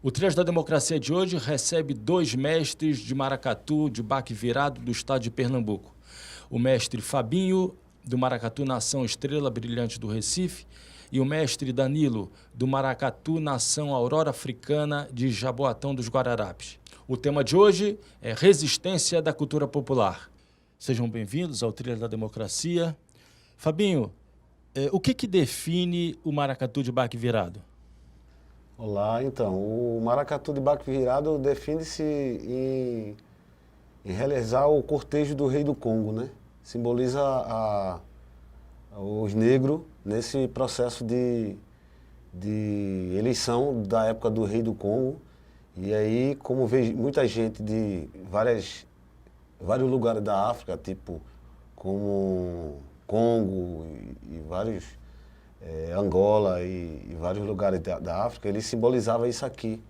O Trilhas da Democracia de hoje recebe 2 mestres de maracatu de baque virado do estado de Pernambuco. O mestre Fabinho, do Maracatu Nação Estrela Brilhante do Recife, e o mestre Danilo, do Maracatu Nação Aurora Africana de Jaboatão dos Guararapes. O tema de hoje é resistência da cultura popular. Sejam bem-vindos ao Trilhas da Democracia. Fabinho, o que define o maracatu de baque virado? Olá, então, o maracatu de baque virado define-se em realizar o cortejo do rei do Congo, né? Simboliza os negros nesse processo de eleição da época do rei do Congo. E aí, como vê muita gente de vários lugares da África, tipo como Congo e vários... Angola e vários lugares da África, ele simbolizava isso aqui,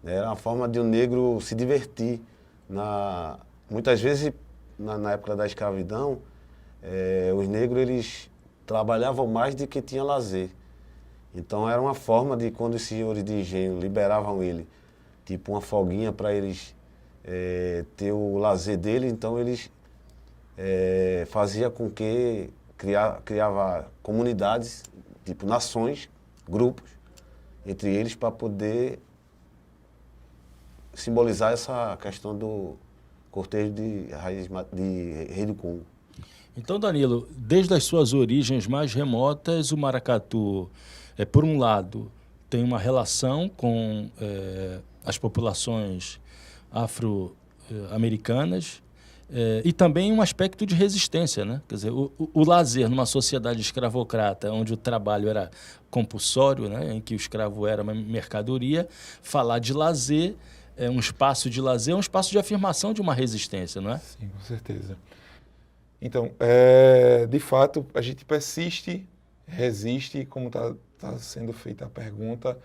né? Era uma forma de um negro se divertir. Muitas vezes, na época da escravidão, os negros eles trabalhavam mais do que tinham lazer. Então era uma forma de, quando os senhores de engenho liberavam ele, tipo uma folguinha para eles ter o lazer dele, então eles fazia com que criava comunidades, tipo nações, grupos, entre eles, para poder simbolizar essa questão do cortejo de rei do Congo. Então, Danilo, desde as suas origens mais remotas, o maracatu, por um lado, tem uma relação com as populações afro-americanas, e também um aspecto de resistência, né? Quer dizer, o lazer numa sociedade escravocrata, onde o trabalho era compulsório, né? Em que o escravo era uma mercadoria, falar de lazer, um espaço de lazer, é um espaço de afirmação de uma resistência, não é? Sim, com certeza. Então, de fato, a gente persiste, resiste, como está sendo feita a pergunta,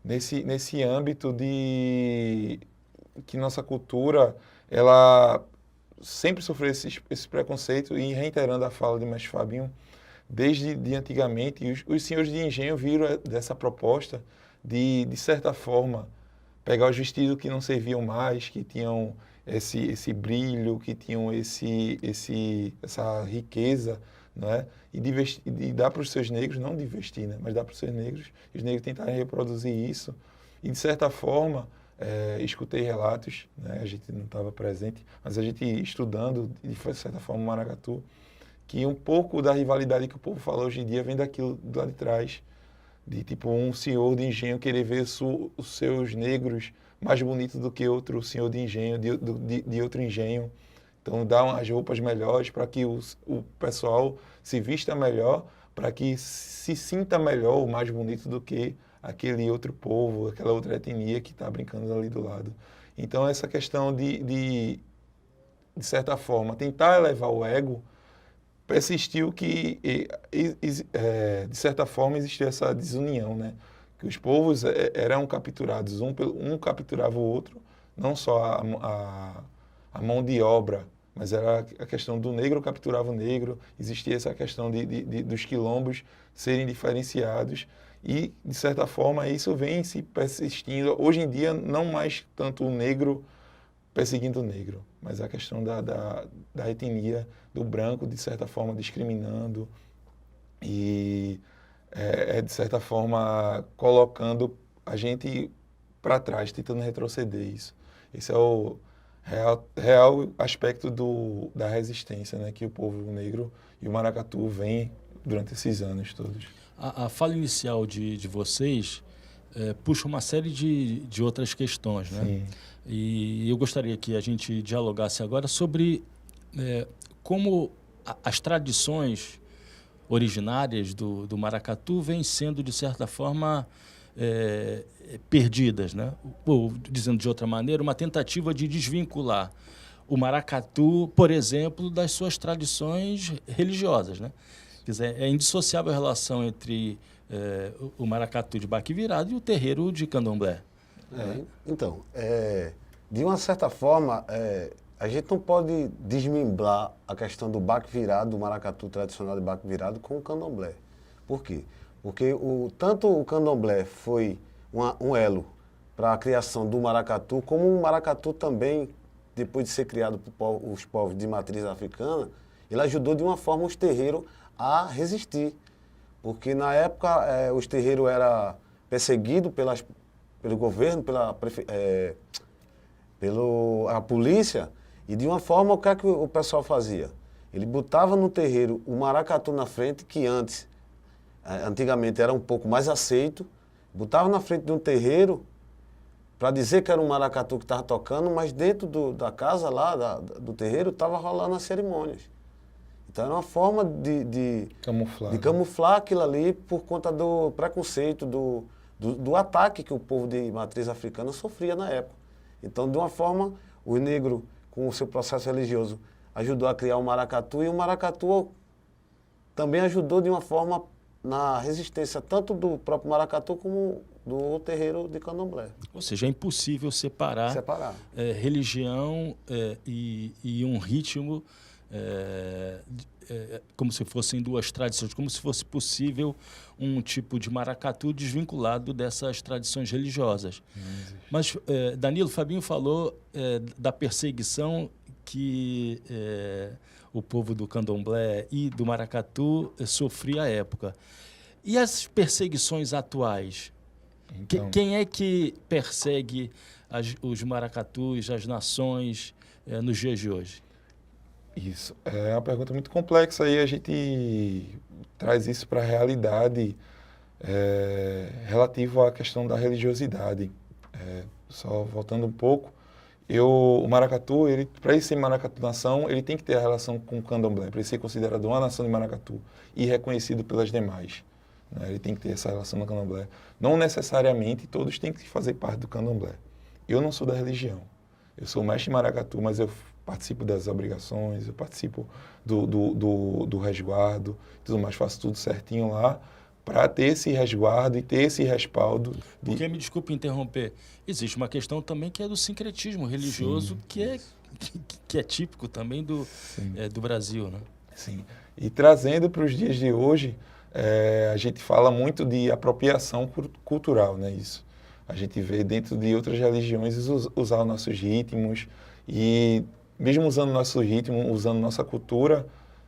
nesse âmbito de que nossa cultura, ela sempre sofreu esse preconceito, e reiterando a fala do mestre Fabinho, desde antigamente, os senhores de engenho viram dessa proposta de certa forma, pegar os vestidos que não serviam mais, que tinham esse brilho, que tinham essa riqueza, né? E dar para os seus negros, não de vestir, né? Mas dar para os seus negros, os negros tentarem reproduzir isso, e de certa forma, escutei relatos, né? A gente não estava presente, mas a gente estudando, de certa forma, o maracatu, que um pouco da rivalidade que o povo fala hoje em dia vem daquilo do lado de trás, de tipo um senhor de engenho querer ver os seus negros mais bonitos do que outro senhor de engenho, de outro engenho. Então, dar umas roupas melhores para que o pessoal se vista melhor, para que se sinta melhor, o mais bonito do que aquele outro povo, aquela outra etnia que está brincando ali do lado. Então, essa questão de certa forma, tentar elevar o ego, persistiu que, de certa forma, existiu essa desunião, né? Que os povos eram capturados, um capturava o outro, não só a mão de obra, mas era a questão do negro capturava o negro, existia essa questão dos quilombos serem diferenciados, e, de certa forma, isso vem se persistindo. Hoje em dia, não mais tanto o negro perseguindo o negro, mas a questão da etnia, do branco, de certa forma, discriminando e, de certa forma, colocando a gente para trás, tentando retroceder isso. Esse é o real aspecto da resistência, né, que o povo negro e o maracatu vem durante esses anos todos. A fala inicial de vocês puxa uma série de outras questões, né? Sim. E eu gostaria que a gente dialogasse agora sobre como as tradições originárias do maracatu vêm sendo, de certa forma, perdidas, né? Ou, dizendo de outra maneira, uma tentativa de desvincular o maracatu, por exemplo, das suas tradições religiosas, né? Quer dizer, é indissociável a relação entre o maracatu de baque virado e o terreiro de candomblé. Então, de uma certa forma, a gente não pode desmembrar a questão do baque virado, do maracatu tradicional de baque virado, com o candomblé. Por quê? Porque tanto o candomblé foi um elo para a criação do maracatu, como o maracatu também, depois de ser criado por os povos de matriz africana, ele ajudou de uma forma os terreiros a resistir. Porque na época os terreiros eram perseguidos pelo governo, pela polícia, e de uma forma o que é que o pessoal fazia? Ele botava no terreiro o maracatu na frente, que antigamente era um pouco mais aceito, botava na frente de um terreiro para dizer que era um maracatu que estava tocando, mas dentro da casa lá, do terreiro, estava rolando as cerimônias. Então era uma forma de camuflar aquilo ali por conta do preconceito, do ataque que o povo de matriz africana sofria na época. Então, de uma forma, o negro, com o seu processo religioso, ajudou a criar o maracatu, e o maracatu também ajudou de uma forma na resistência tanto do próprio maracatu como do terreiro de candomblé. Ou seja, é impossível separar. Religião e um ritmo como se fossem duas tradições, como se fosse possível um tipo de maracatu desvinculado dessas tradições religiosas. Mas Danilo, Fabinho falou da perseguição que o povo do candomblé e do maracatu sofria à época. E as perseguições atuais? Então, quem é que persegue os maracatus, as nações, nos dias de hoje? Isso. É uma pergunta muito complexa e a gente traz isso para a realidade relativo à questão da religiosidade. Só voltando um pouco, o maracatu, para ele ser maracatu nação, ele tem que ter a relação com o candomblé, para ele ser considerado uma nação de maracatu e reconhecido pelas demais. Ele tem que ter essa relação no candomblé. Não necessariamente todos têm que fazer parte do candomblé. Eu não sou da religião. Eu sou mestre maracatu, mas eu participo das obrigações, eu participo do resguardo, tudo mais, faço tudo certinho lá para ter esse resguardo e ter esse respaldo. Porque, me desculpe interromper, existe uma questão também que é do sincretismo religioso, sim, que é típico também do Brasil, né? Sim. E trazendo para os dias de hoje, a gente fala muito de apropriação cultural, né? Isso. A gente vê dentro de outras religiões usar os nossos ritmos e, mesmo usando nosso ritmo, usando nossa cultura,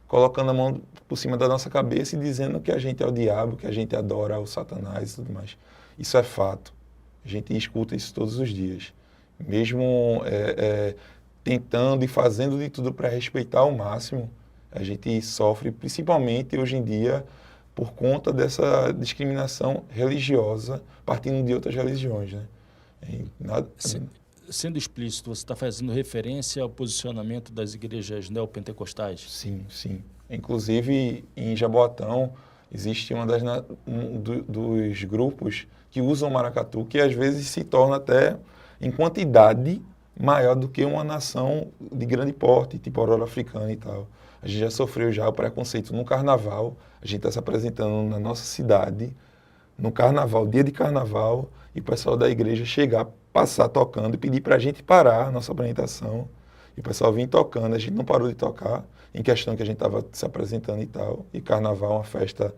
colocando a mão por cima da nossa cabeça e dizendo que a gente é o diabo, que a gente adora o Satanás e tudo mais. Isso é fato. A gente escuta isso todos os dias. Mesmo tentando e fazendo de tudo para respeitar ao máximo, a gente sofre, principalmente hoje em dia, por conta dessa discriminação religiosa, partindo de outras religiões, né? Sendo explícito, você está fazendo referência ao posicionamento das igrejas neopentecostais? Sim, sim. Inclusive, em Jaboatão, existe dos grupos que usam o maracatu, que às vezes se torna até, em quantidade, maior do que uma nação de grande porte, tipo Aurora Africana e tal. A gente já sofreu já o preconceito no carnaval. A gente está se apresentando na nossa cidade, no carnaval, dia de carnaval, e o pessoal da igreja chegar, passar tocando e pedir para a gente parar a nossa apresentação. E o pessoal vir tocando, a gente não parou de tocar, em questão que a gente estava se apresentando e tal. E carnaval é uma festa,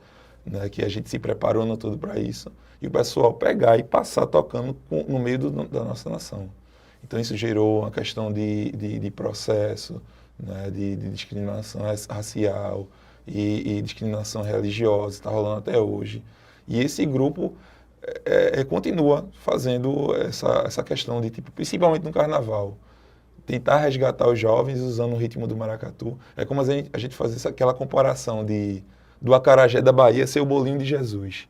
né, que a gente se preparou no todo para isso. E o pessoal pegar e passar tocando no meio da nossa nação. Então isso gerou uma questão de processo, né, de discriminação racial e discriminação religiosa, está rolando até hoje. E esse grupo continua fazendo essa questão de, tipo, principalmente no carnaval, tentar resgatar os jovens usando o ritmo do maracatu. É como a gente fazer aquela comparação do acarajé da Bahia ser o bolinho de Jesus.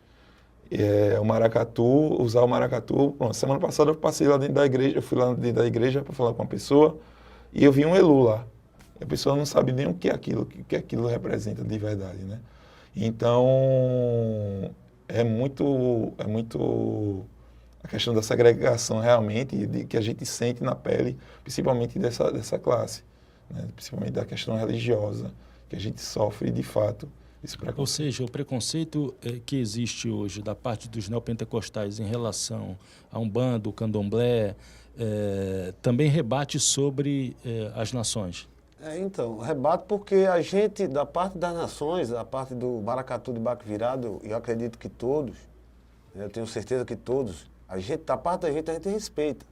O maracatu, usar o maracatu. Bom, semana passada eu passei lá dentro da igreja, eu fui lá dentro da igreja para falar com uma pessoa e eu vi um elu lá. A pessoa não sabe nem o que aquilo representa de verdade, né? Então, é muito a questão da segregação realmente, que a gente sente na pele, principalmente dessa classe, né? Principalmente da questão religiosa, que a gente sofre de fato. Ou seja, o preconceito que existe hoje da parte dos neopentecostais em relação a Umbanda, o Candomblé, também rebate sobre as nações. Então, rebate porque a gente, da parte das nações, da parte do maracatu de baque virado, eu acredito que todos, eu tenho certeza que todos, da parte da gente, a gente respeita.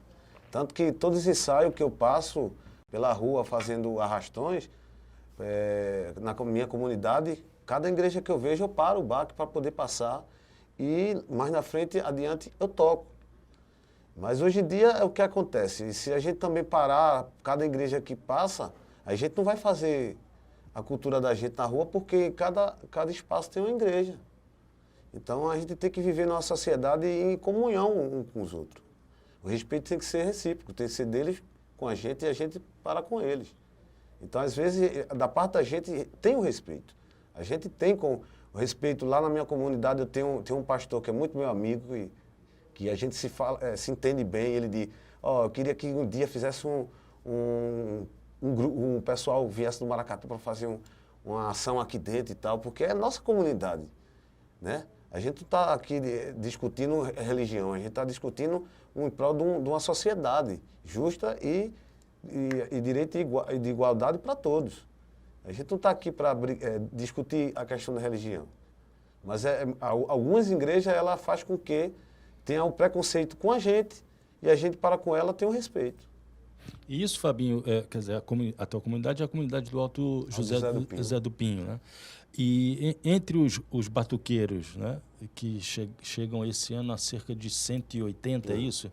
Tanto que todos os ensaios que eu passo pela rua fazendo arrastões, na minha comunidade, cada igreja que eu vejo, eu paro o baque para poder passar e mais na frente, adiante, eu toco. Mas hoje em dia é o que acontece. E se a gente também parar cada igreja que passa, a gente não vai fazer a cultura da gente na rua, porque cada espaço tem uma igreja. Então a gente tem que viver numa sociedade em comunhão um com os outros. O respeito tem que ser recíproco, tem que ser deles com a gente e a gente para com eles. Então, às vezes, da parte da gente tem o respeito. A gente tem com o respeito. Lá na minha comunidade eu tenho um pastor que é muito meu amigo e que a gente se entende bem. Ele diz, eu queria que um dia fizesse um pessoal viesse do Maracatu para fazer uma ação aqui dentro e tal, porque é nossa comunidade, né? A gente não está aqui discutindo religião, a gente está discutindo em prol de uma sociedade justa e direito e de igualdade para todos. A gente não está aqui para discutir a questão da religião. Mas algumas igrejas ela faz com que tenha um preconceito com a gente e a gente para com ela tem um respeito. E isso, Fabinho, quer dizer, a tua comunidade é a comunidade do Alto José do Pinho, né? E entre os batuqueiros, né, que chegam esse ano a cerca de 180, é isso?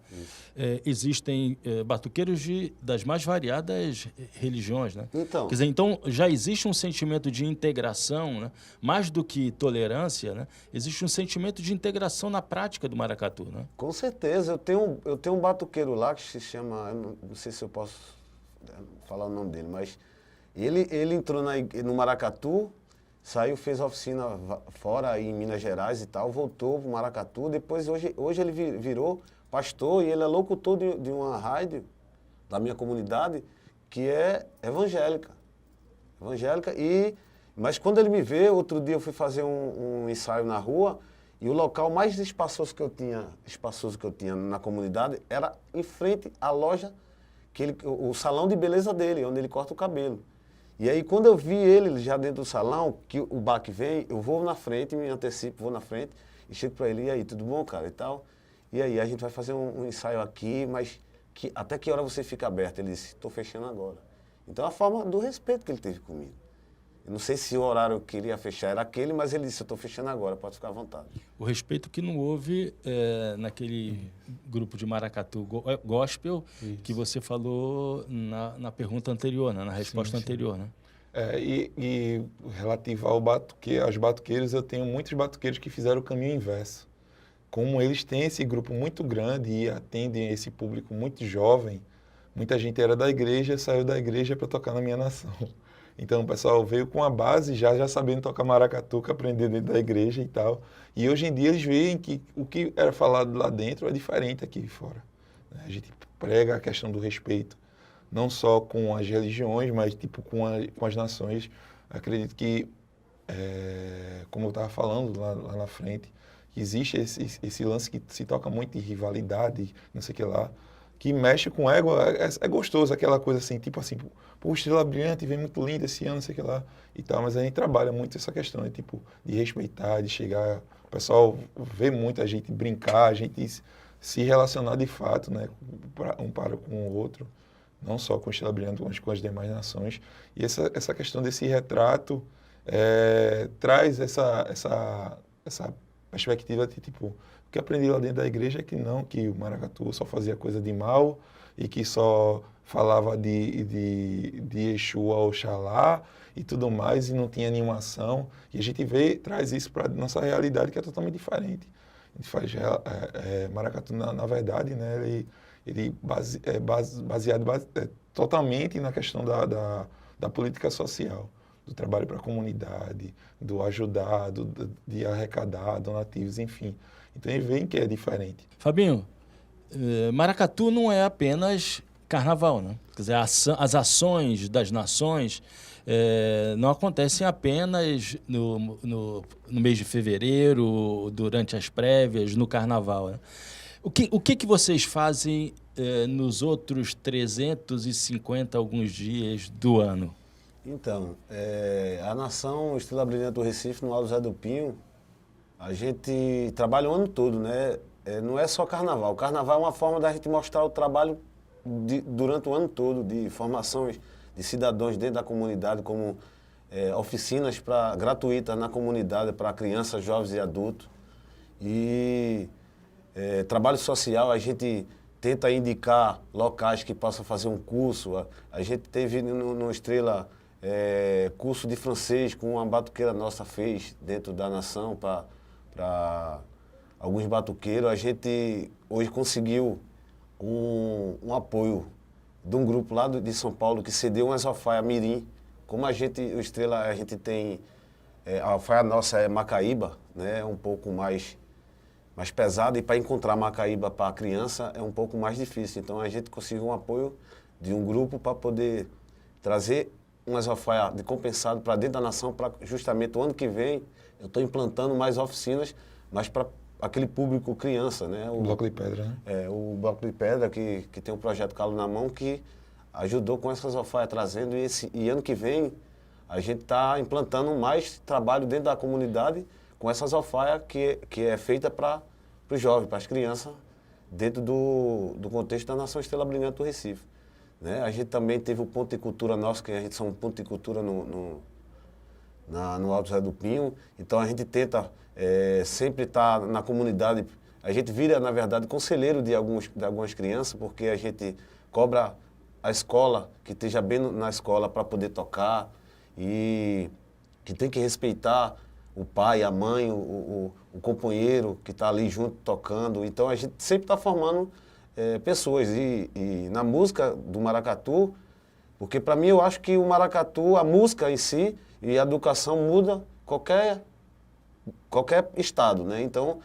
Existem batuqueiros das mais variadas religiões, né? Então, quer dizer, então já existe um sentimento de integração, né? Mais do que tolerância, né? Existe um sentimento de integração na prática do maracatu, né? com certeza. Eu tenho um batuqueiro lá que se chama, eu não sei se eu posso falar o nome dele, mas ele entrou no maracatu, saiu, fez a oficina fora em Minas Gerais e tal, voltou para o maracatu, depois hoje ele virou pastor e ele é locutor de uma rádio da minha comunidade que é evangélica. Mas quando ele me vê, outro dia eu fui fazer um ensaio na rua e o local mais espaçoso que eu tinha na comunidade era em frente à loja, o salão de beleza dele, onde ele corta o cabelo. E aí, quando eu vi ele já dentro do salão, que o baque vem, eu vou na frente, me antecipo, vou na frente e chego para ele, e aí, tudo bom, cara, e tal? E aí, a gente vai fazer um ensaio aqui, mas até que hora você fica aberto? Ele disse, estou fechando agora. Então, a forma do respeito que ele teve comigo. Eu não sei se o horário que ele ia fechar era aquele, mas ele disse, eu estou fechando agora, pode ficar à vontade. O respeito que não houve naquele grupo de maracatu gospel que você falou na pergunta anterior, né? Na resposta anterior, né? E relativo aos batuqueiros, eu tenho muitos batuqueiros que fizeram o caminho inverso. Como eles têm esse grupo muito grande e atendem esse público muito jovem, muita gente era da igreja, saiu da igreja para tocar na minha nação. Então o pessoal veio com a base já sabendo tocar maracatu, aprender dentro da igreja e tal. E hoje em dia eles veem que o que era falado lá dentro é diferente aqui fora. A gente prega a questão do respeito, não só com as religiões, mas tipo com as nações. Acredito que, como eu estava falando lá na frente, que existe esse lance que se toca muito de rivalidade, não sei o que lá, que mexe com o ego, é gostoso, aquela coisa assim, tipo assim, pô, Estrela Brilhante vem muito linda esse ano, não sei o que lá, e tal, mas a gente trabalha muito essa questão, né, tipo, de respeitar, de chegar, o pessoal vê muito a gente brincar, a gente se relacionar de fato, né, um para com o outro, não só com Estrela Brilhante, mas com as demais nações, e essa questão desse retrato traz essa perspectiva de, tipo, o que aprendi lá dentro da igreja é que o maracatu só fazia coisa de mal e que só falava de Exu ao Oxalá e tudo mais e não tinha nenhuma ação. E a gente traz isso para a nossa realidade que é totalmente diferente. A gente faz maracatu, na verdade, né, ele baseado totalmente na questão da política social, do trabalho para a comunidade, do ajudar, de arrecadar donativos, enfim. Então, eles veem que é diferente. Fabinho, maracatu não é apenas carnaval, né? Quer dizer, as ações das nações não acontecem apenas no mês de fevereiro, durante as prévias, no carnaval, né? O que vocês fazem nos outros 350 alguns dias do ano? Então, a nação Estrela Brilhante do Recife, no Alto José do Pinho, a gente trabalha o ano todo, né? não é só carnaval. O carnaval é uma forma da gente mostrar o trabalho durante o ano todo, de formações de cidadãos dentro da comunidade, como oficinas gratuitas na comunidade para crianças, jovens e adultos. E trabalho social, a gente tenta indicar locais que possam fazer um curso. A gente teve no Estrela curso de francês com uma batuqueira nossa fez dentro da nação para alguns batuqueiros. A gente hoje conseguiu um apoio de um grupo lá de São Paulo que cedeu uma alfaia mirim. Como o Estrela, a gente tem, a alfaia nossa é Macaíba, né, um pouco mais pesada, e para encontrar Macaíba para a criança é um pouco mais difícil. Então a gente conseguiu um apoio de um grupo para poder trazer umas alfaias de compensado para dentro da nação, para justamente o ano que vem eu estou implantando mais oficinas, mas para aquele público criança, né? O Bloco de Pedra, né? O Bloco de Pedra, que tem um projeto Calo na Mão, que ajudou com essas alfaias trazendo, e ano que vem a gente está implantando mais trabalho dentro da comunidade com essas alfaias que é feita para os jovens, para as crianças, dentro do contexto da Nação Estrela Brilhante do Recife. Né? A gente também teve o Ponto de Cultura nosso, que a gente são um ponto de cultura no Alto Zé do Pinho, então a gente tenta sempre estar na comunidade. A gente vira, na verdade, conselheiro de algumas crianças, porque a gente cobra a escola, que esteja bem na escola para poder tocar, e que tem que respeitar o pai, a mãe, o companheiro que está ali junto tocando. Então a gente sempre está formando pessoas. E na música do maracatu, porque para mim eu acho que o maracatu, a música em si e a educação muda qualquer estado, né? Então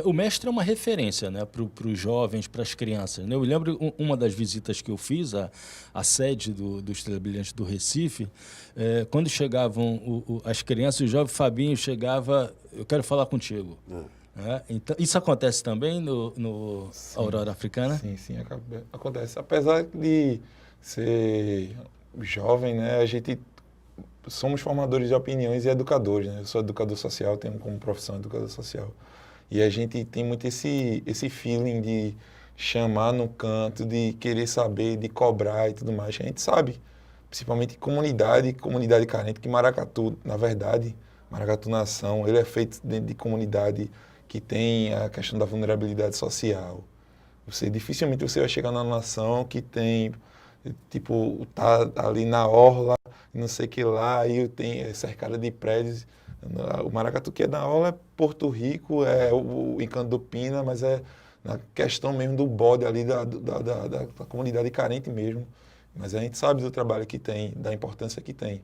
o mestre é uma referência, né, para os jovens, para as crianças. Né? Eu lembro uma das visitas que eu fiz à sede do Estrela Brilhante do Recife, quando chegavam as crianças, o jovem Fabinho chegava, eu quero falar contigo. Então, isso acontece também no Aurora Africana? Sim, acontece. Apesar de ser jovem, né, a gente somos formadores de opiniões e educadores. Né? Eu sou educador social, tenho como profissão educador social. E a gente tem muito esse feeling de chamar no canto, de querer saber, de cobrar e tudo mais. A gente sabe, principalmente comunidade carente, que Maracatu, na verdade, Maracatu Nação, ele é feito dentro de comunidade que tem a questão da vulnerabilidade social. Dificilmente você vai chegar na nação que tem, tipo, tá ali na orla, não sei o que lá, e tem cercada de prédios. O maracatu que é da orla é Porto Rico, é o Encanto do Pina, mas é na questão mesmo do bode ali da comunidade carente mesmo. Mas a gente sabe do trabalho que tem, da importância que tem.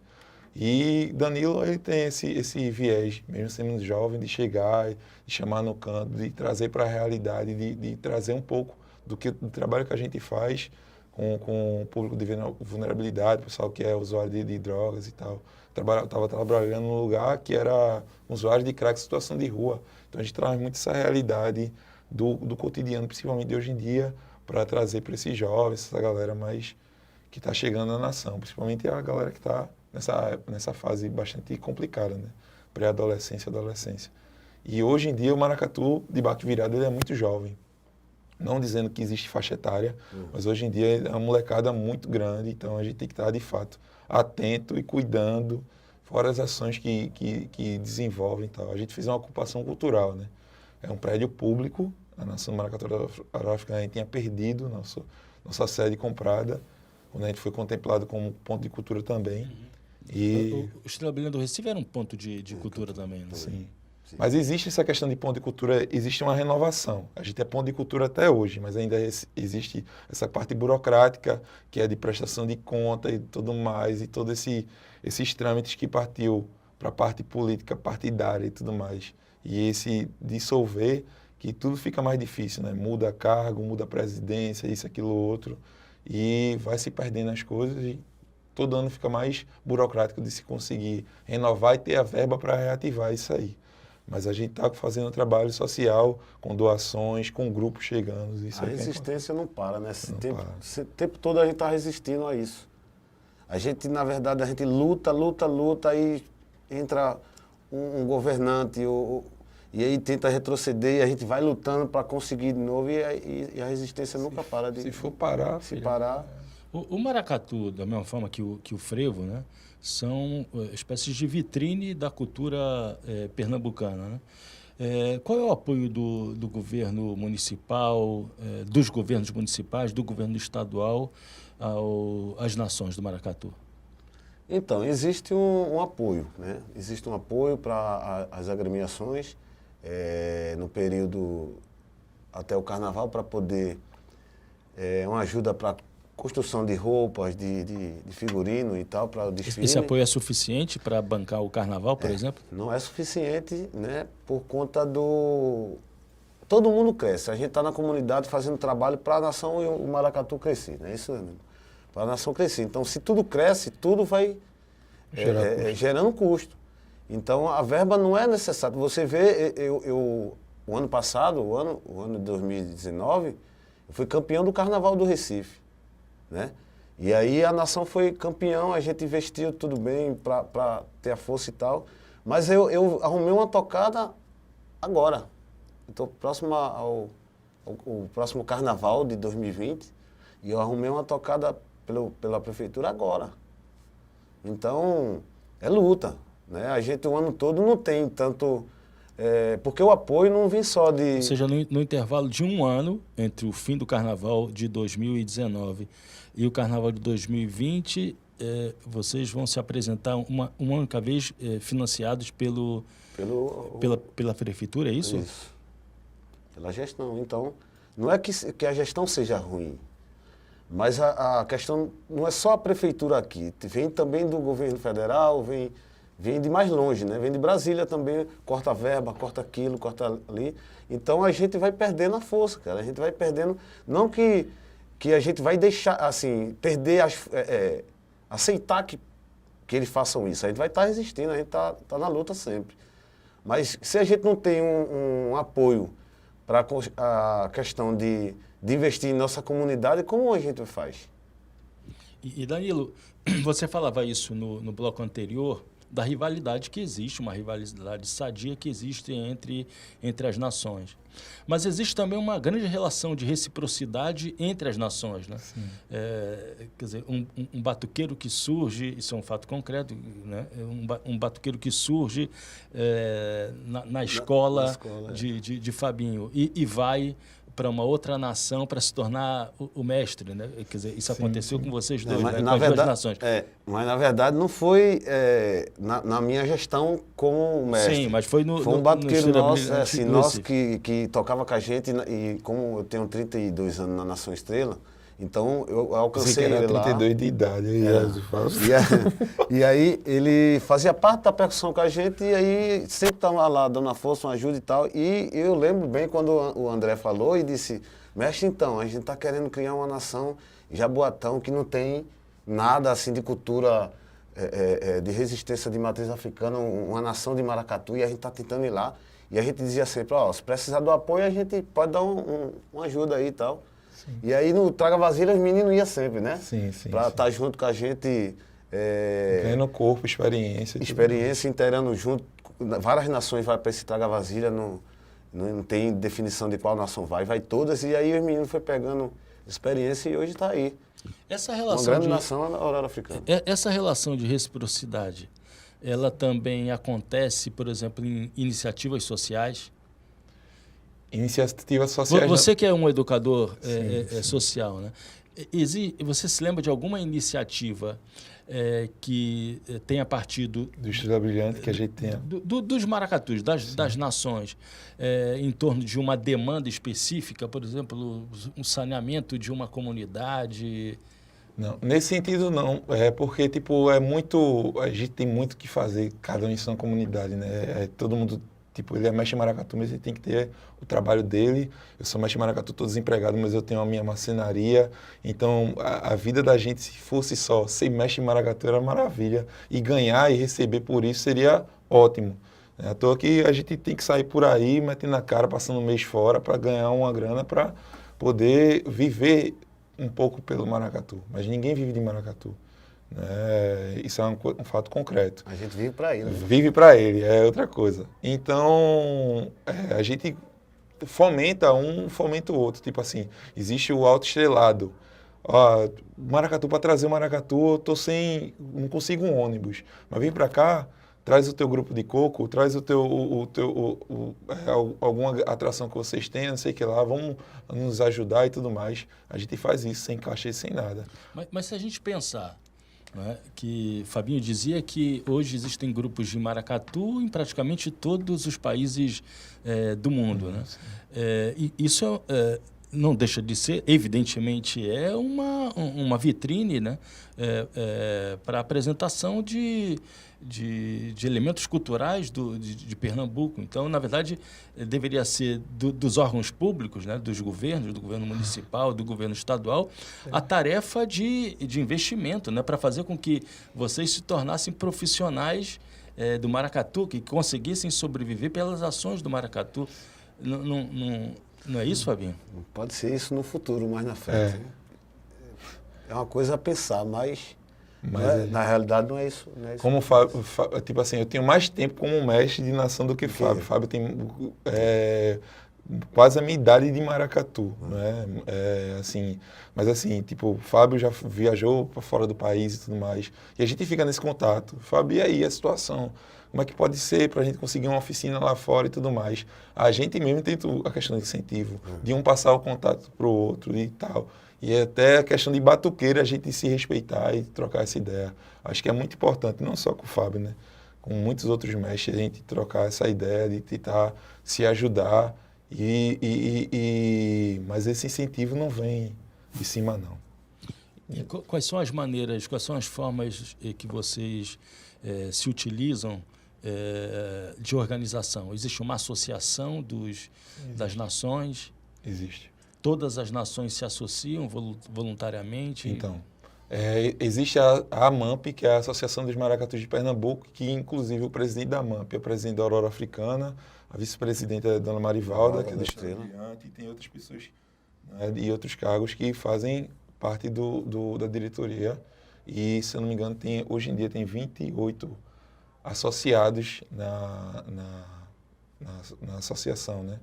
E Danilo, ele tem esse viés, mesmo sendo jovem, de chegar, de chamar no canto, de trazer para a realidade, de trazer um pouco do trabalho que a gente faz com o público de vulnerabilidade, pessoal que é usuário de drogas e tal. Estava trabalhando num lugar que era usuário de crack, situação de rua. Então a gente traz muito essa realidade do cotidiano, principalmente de hoje em dia, para trazer para esses jovens, essa galera mais que está chegando na nação, principalmente a galera que está nessa fase bastante complicada, né? Pré-adolescência, adolescência. E hoje em dia o maracatu de baque virado ele é muito jovem. Não dizendo que existe faixa etária, mas hoje em dia é uma molecada muito grande, então a gente tem que estar, de fato, atento e cuidando, fora as ações que desenvolvem e tal. A gente fez uma ocupação cultural, né? É um prédio público, a Nação Maracatu Africana, a gente tinha perdido nossa sede comprada, quando a gente foi contemplado como ponto de cultura também. O Estrela Brilhante do Recife era um ponto de cultura também, né? Sim. Mas existe essa questão de ponto de cultura, existe uma renovação. A gente é ponto de cultura até hoje, mas ainda existe essa parte burocrática, que é de prestação de conta e tudo mais, e todos esses trâmites que partiu para a parte política, partidária e tudo mais. E esse dissolver, que tudo fica mais difícil, né? Muda cargo, muda a presidência, isso, aquilo, outro, e vai se perdendo as coisas e todo ano fica mais burocrático de se conseguir renovar e ter a verba para reativar isso aí. Mas a gente está fazendo um trabalho social, com doações, com grupos chegando. Isso a resistência não para, né? O tempo todo a gente está resistindo a isso. A gente, na verdade, luta, aí entra um governante e aí tenta retroceder e a gente vai lutando para conseguir de novo e a resistência nunca para de... Se for parar, Se parar... O maracatu, da mesma forma que o frevo, né, são espécies de vitrine da cultura pernambucana, né? Qual é o apoio do governo municipal, dos governos municipais, do governo estadual às nações do maracatu? Então, existe um apoio, né? Existe um apoio para as agremiações no período até o carnaval para poder uma ajuda para construção de roupas, de figurino e tal, para o desfile. Esse apoio é suficiente para bancar o carnaval, por exemplo? Não é suficiente, né? Por conta do... Todo mundo cresce. A gente está na comunidade fazendo trabalho para a nação e o maracatu crescer, né? Isso mesmo. Para a nação crescer. Então, se tudo cresce, tudo vai gerando custo. Então, a verba não é necessária. Você vê, o ano passado, o ano de 2019, eu fui campeão do Carnaval do Recife, né? E aí a nação foi campeão, a gente investiu tudo bem para ter a força e tal. Mas eu arrumei uma tocada agora. Estou próximo ao próximo Carnaval de 2020 e eu arrumei uma tocada pela prefeitura agora. Então, é luta, né? A gente o ano todo não tem tanto... porque o apoio não vem só de... Ou seja, no intervalo de um ano, entre o fim do Carnaval de 2019 e o Carnaval de 2020, vocês vão se apresentar uma única vez financiados pela prefeitura, é isso? Isso. Pela gestão. Então, não é que a gestão seja ruim, mas a questão não é só a prefeitura aqui, vem também do governo federal, vem de mais longe, né? Vem de Brasília também, corta verba, corta aquilo, corta ali. Então a gente vai perdendo a força, cara. A gente vai perdendo, não que a gente vai deixar, assim, perder, aceitar que eles façam isso. A gente vai estar resistindo, a gente tá na luta sempre. Mas se a gente não tem um apoio para a questão de investir em nossa comunidade, como a gente faz? E Danilo, você falava isso no bloco anterior, da rivalidade que existe, uma rivalidade sadia que existe entre as nações. Mas existe também uma grande relação de reciprocidade entre as nações, né? Quer dizer, um batuqueiro que surge, isso é um fato concreto, né? Um batuqueiro que surge na escola de Fabinho e vai para uma outra nação para se tornar o mestre, né? Quer dizer, isso aconteceu com vocês dois, né? Com as duas nações. Mas, na verdade, não foi na minha gestão como mestre. Sim, mas foi Foi um batuqueiro nosso que tocava com a gente e como eu tenho 32 anos na Nação Estrela, então eu alcancei ele lá. 32 de idade. E aí ele fazia parte da percussão com a gente e aí sempre estava lá dando uma força, uma ajuda e tal. E eu lembro bem quando o André falou e disse, mestre, então, a gente está querendo criar uma nação Jaboatão que não tem nada assim de cultura de resistência de matriz africana, uma nação de maracatu, e a gente está tentando ir lá. E a gente dizia sempre, se precisar do apoio, a gente pode dar uma ajuda aí e tal. Sim. E aí no Traga Vasilha os meninos iam sempre, né? Sim, sim. Para estar junto com a gente. Ganhando corpo, experiência. Experiência, inteirando junto. Várias nações vão para esse Traga Vasilha, não tem definição de qual nação vai todas. E aí os meninos foram pegando experiência e hoje está aí. Essa relação uma grande nação é a Aurora Africana. Essa relação de reciprocidade, ela também acontece, por exemplo, em iniciativas sociais? Iniciativas sociais... Você que é um educador social, né? Você se lembra de alguma iniciativa que tenha partido... Do Estrela Brilhante que a gente tem. Dos maracatus, das nações, em torno de uma demanda específica, por exemplo, um saneamento de uma comunidade... Não, nesse sentido não, porque tipo, a gente tem muito o que fazer, cada um em sua comunidade, né? Todo mundo, tipo, ele é mestre maracatu, mas ele tem que ter o trabalho dele. Eu sou mestre maracatu, estou desempregado, mas eu tenho a minha marcenaria. Então, a vida da gente, se fosse só ser mestre maracatu, era maravilha. E ganhar e receber por isso seria ótimo. À toa que a gente tem que sair por aí, metendo a cara, passando um mês fora para ganhar uma grana, para poder viver um pouco pelo maracatu, mas ninguém vive de maracatu. né? Isso é um fato concreto. A gente vive para ele. Né? Vive para ele, é outra coisa. Então, a gente fomenta um, fomenta o outro. Tipo assim, existe o autoestrelado. Maracatu, para trazer o Maracatu, eu tô sem, não consigo um ônibus. Mas vem para cá, traz o teu grupo de coco, traz alguma atração que vocês tenham, não sei o que lá, vamos nos ajudar e tudo mais. A gente faz isso sem cachê, sem nada. Mas se a gente pensar, né, que Fabinho dizia que hoje existem grupos de maracatu em praticamente todos os países do mundo, né? E isso não deixa de ser, evidentemente, é uma vitrine, né, para a apresentação de elementos culturais de Pernambuco. Então, na verdade, deveria ser dos órgãos públicos, né, dos governos, do governo municipal, do governo estadual, a tarefa de investimento, né, para fazer com que vocês se tornassem profissionais do maracatu, que conseguissem sobreviver pelas ações do maracatu. Não é isso, Fabinho? Pode ser isso no futuro, mais na frente. É uma coisa a pensar, mas na realidade não é isso. Não é isso como tipo assim, eu tenho mais tempo como mestre de nação do que Fábio. Fábio tem quase a minha idade de maracatu, né? Assim, mas assim, tipo, Fábio já viajou para fora do país e tudo mais. E a gente fica nesse contato. Fábio, e aí a situação? Como é que pode ser para a gente conseguir uma oficina lá fora e tudo mais? A gente mesmo tem a questão de incentivo, de um passar o contato para o outro e tal. E até a questão de batuqueira, a gente se respeitar e trocar essa ideia. Acho que é muito importante, não só com o Fábio, né? Com muitos outros mestres, a gente trocar essa ideia de tentar se ajudar. Mas esse incentivo não vem de cima, não. E quais são as maneiras, quais são as formas que vocês se utilizam de organização? Existe uma associação das nações? Existe. Todas as nações se associam voluntariamente? Então, existe a AMAMP, que é a Associação dos Maracatus de Pernambuco, que inclusive o presidente da AMAMP é o presidente da Aurora Africana, a vice-presidente é a dona Marivalda, que é do Estado Brilhante, e tem outras pessoas, né, e outros cargos que fazem parte da diretoria. E, se eu não me engano, hoje em dia tem 28 associados na associação, né?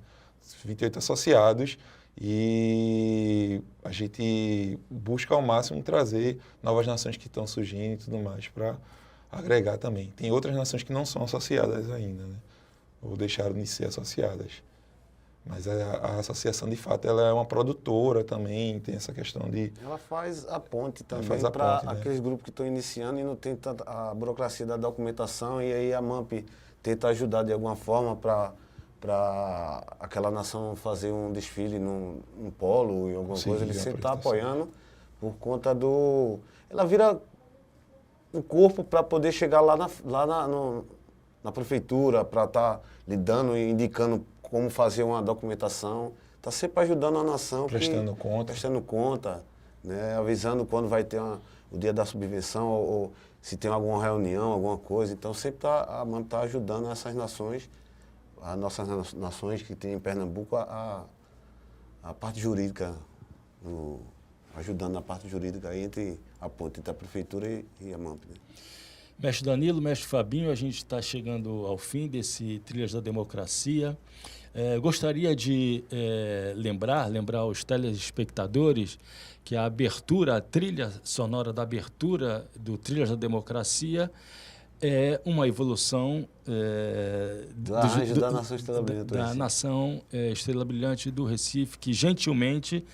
28 associados, e a gente busca ao máximo trazer novas nações que estão surgindo e tudo mais para agregar também. Tem outras nações que não são associadas ainda, né? Ou deixaram de ser associadas. Mas a associação, de fato, ela é uma produtora também, tem essa questão de... Ela faz a ponte também para aqueles grupos que estão iniciando e não tem tanta a burocracia da documentação, e aí a MAMP tenta ajudar de alguma forma para aquela nação fazer um desfile num polo e alguma coisa. Ele sempre está apoiando por conta do... Ela vira um corpo para poder chegar lá na prefeitura, para estar lidando e indicando como fazer uma documentação. Está sempre ajudando a nação. Prestando conta, né? Avisando quando vai ter o dia da subvenção ou se tem alguma reunião, alguma coisa. Então sempre a MAMP está ajudando essas nações, as nossas nações que tem em Pernambuco, a parte jurídica, ajudando na parte jurídica aí entre a ponte entre a prefeitura e a MAMP. Né? Mestre Danilo, mestre Fabinho, a gente está chegando ao fim desse Trilhas da Democracia. Gostaria de lembrar aos telespectadores que a trilha sonora da abertura do Trilhas da Democracia é uma evolução da Nação Estrela Brilhante do Recife. Da Nação Estrela Brilhante do Recife, que gentilmente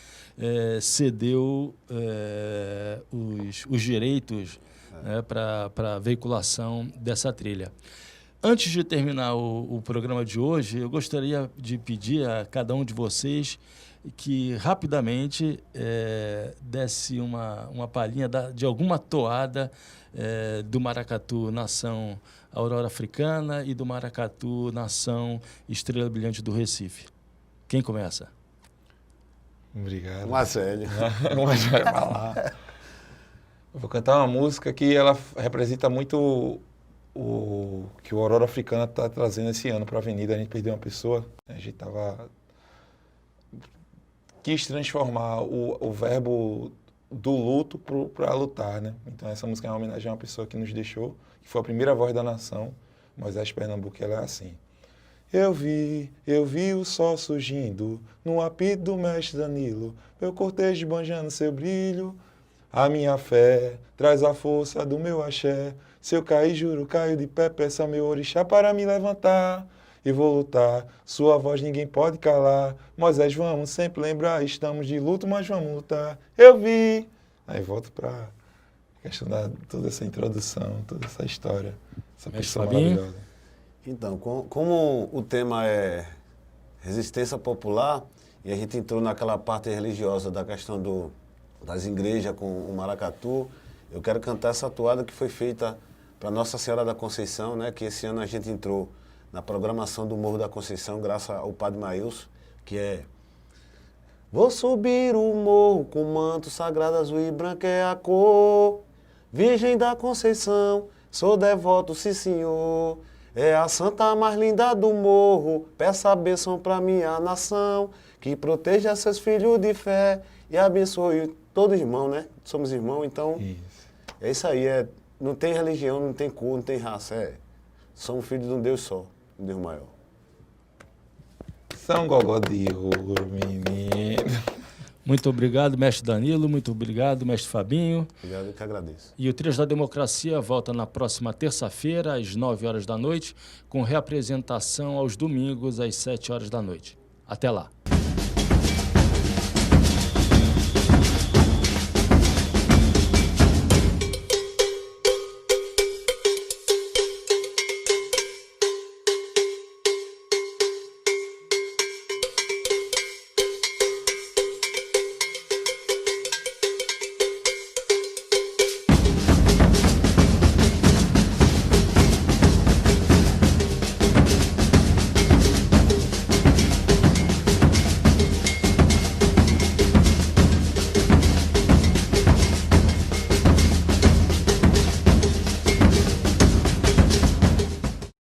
cedeu os direitos para a veiculação dessa trilha. Antes de terminar o programa de hoje, eu gostaria de pedir a cada um de vocês que rapidamente desse uma palhinha de alguma toada do Maracatu Nação Aurora Africana e do Maracatu Nação Estrela Brilhante do Recife. Quem começa? Obrigado. Marcelo. Vai falar. Eu vou cantar uma música que ela representa muito o que o Aurora Africana está trazendo esse ano para a Avenida. A gente perdeu uma pessoa, a gente quis transformar o verbo do luto para lutar, né? Então essa música é uma homenagem a uma pessoa que nos deixou, que foi a primeira voz da nação, Moisés Pernambuco, ela é assim. Eu vi o sol surgindo no apito do mestre Danilo, meu cortejo banjando seu brilho. A minha fé traz a força do meu axé, se eu cair, juro, caio de pé, peço ao meu orixá para me levantar. E vou lutar, sua voz ninguém pode calar. Moisés, vamos sempre lembrar, estamos de luto, mas vamos lutar. Eu vi. Aí volto para a questão da toda essa introdução, toda essa história, essa pessoa maravilhosa. Então, como o tema é resistência popular, e a gente entrou naquela parte religiosa da questão das igrejas com o maracatu, eu quero cantar essa toada que foi feita para Nossa Senhora da Conceição, né, que esse ano a gente entrou na programação do Morro da Conceição, graças ao Padre Maílson, que é: vou subir o morro com manto sagrado azul e branco é a cor, Virgem da Conceição, sou devoto, sim senhor, é a santa mais linda do morro, peço a bênção pra minha nação, que proteja seus filhos de fé e abençoe todo irmão, né? Somos irmãos, então é isso aí, não tem religião, não tem cor, não tem raça, somos filhos de um Deus só, um Deus maior. São Gogó de ouro, menino. Muito obrigado, mestre Danilo. Muito obrigado, mestre Fabinho. Obrigado, eu que agradeço. E o Trilhos da Democracia volta na próxima terça-feira, às 9 horas da noite, com reapresentação aos domingos, às 7 horas da noite. Até lá.